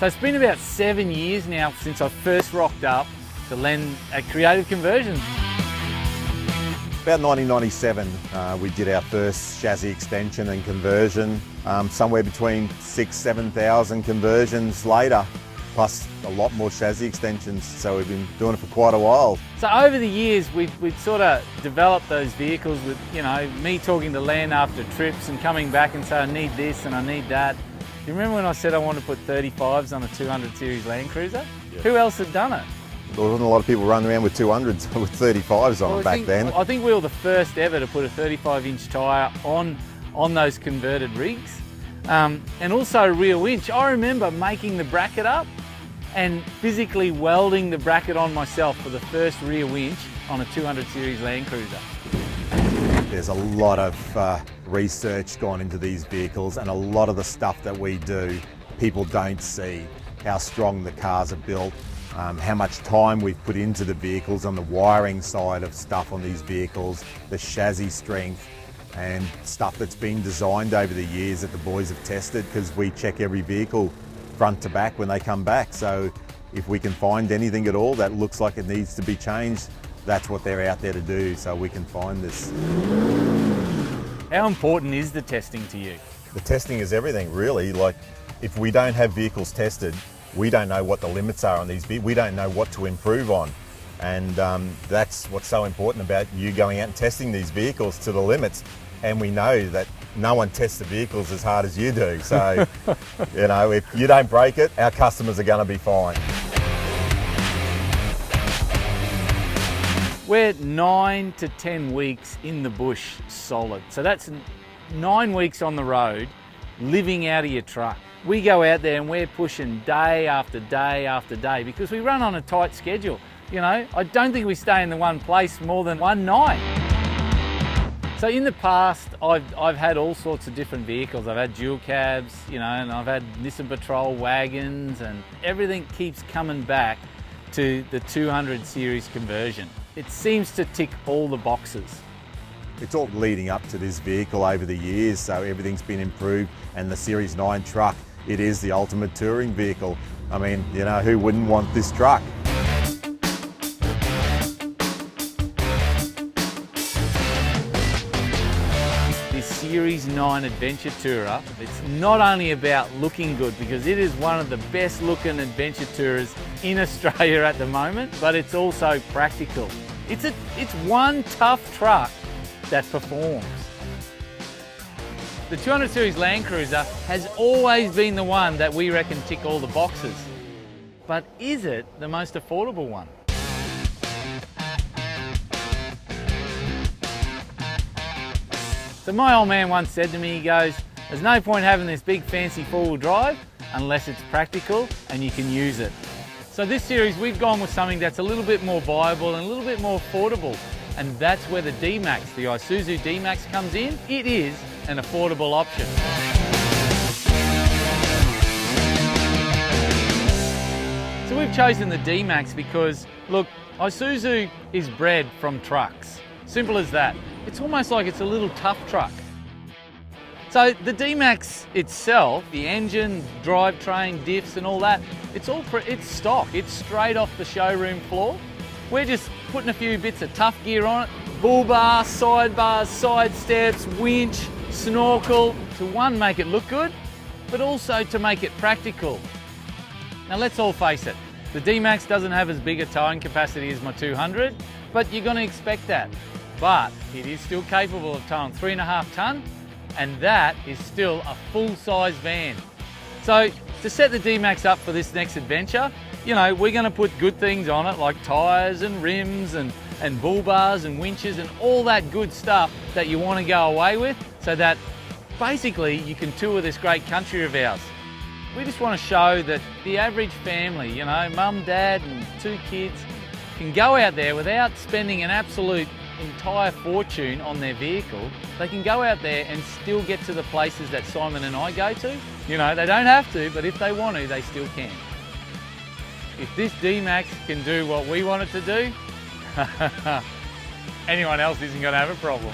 So it's been about 7 years now since I first rocked up to lend at Creative Conversions. About 1997, we did our first chassis extension and conversion. Somewhere between 6,000–7,000 conversions later, plus a lot more chassis extensions. So we've been doing it for quite a while. So over the years, we'd sort of developed those vehicles with, me talking to Len after trips and coming back and saying, I need this and I need that. You remember when I said I wanted to put 35s on a 200 series Land Cruiser? Yeah. Who else had done it? There wasn't a lot of people running around with 200s with 35s on back then. I think we were the first ever to put a 35-inch tyre on those converted rigs. And also a rear winch. I remember making the bracket up and physically welding the bracket on myself for the first rear winch on a 200 series Land Cruiser. There's a lot of research gone into these vehicles, and a lot of the stuff that we do, people don't see. How strong the cars are built, how much time we've put into the vehicles on the wiring side of stuff on these vehicles, the chassis strength, and stuff that's been designed over the years that the boys have tested, because we check every vehicle front to back when they come back. So if we can find anything at all that looks like it needs to be changed, that's what they're out there to do, so we can find this. How important is the testing to you? The testing is everything, really. Like, if we don't have vehicles tested, we don't know what the limits are on these vehicles. We don't know what to improve on. And that's what's so important about you going out and testing these vehicles to the limits. And we know that no one tests the vehicles as hard as you do. So, if you don't break it, our customers are going to be fine. We're 9 to 10 weeks in the bush solid. So that's 9 weeks on the road, living out of your truck. We go out there and we're pushing day after day after day because we run on a tight schedule. I don't think we stay in the one place more than one night. So in the past, I've had all sorts of different vehicles. I've had dual cabs, and I've had Nissan Patrol wagons, and everything keeps coming back to the 200 series conversion. It seems to tick all the boxes. It's all leading up to this vehicle over the years, so everything's been improved, and the Series 9 truck, it is the ultimate touring vehicle. I mean, who wouldn't want this truck? This Series 9 Adventure Tourer, it's not only about looking good, because it is one of the best looking adventure tourers in Australia at the moment, but it's also practical. It's one tough truck that performs. The 200 series Land Cruiser has always been the one that we reckon tick all the boxes. But is it the most affordable one? So my old man once said to me, he goes, there's no point having this big fancy four-wheel drive unless it's practical and you can use it. So this series we've gone with something that's a little bit more viable and a little bit more affordable, and that's where the D-Max, the Isuzu D-Max comes in. It is an affordable option. So we've chosen the D-Max because, look, Isuzu is bred from trucks. Simple as that. It's almost like it's a little tough truck. So the D-Max itself, the engine, drivetrain, diffs and all that, it's stock. It's straight off the showroom floor. We're just putting a few bits of tough gear on it. Bull bar, sidebars, side steps, winch, snorkel, to one, make it look good, but also to make it practical. Now let's all face it, the D-Max doesn't have as big a towing capacity as my 200, but you're going to expect that. But it is still capable of towing 3.5 tonne, and that is still a full-size van. So to set the D-Max up for this next adventure, we're going to put good things on it like tyres and rims and bull bars and winches and all that good stuff that you want to go away with, so that basically you can tour this great country of ours. We just want to show that the average family, mum, dad and 2 kids, can go out there without spending an absolute entire fortune on their vehicle. They can go out there and still get to the places that Simon and I go to. They don't have to, but if they want to, they still can. If this D-Max can do what we want it to do, anyone else isn't going to have a problem.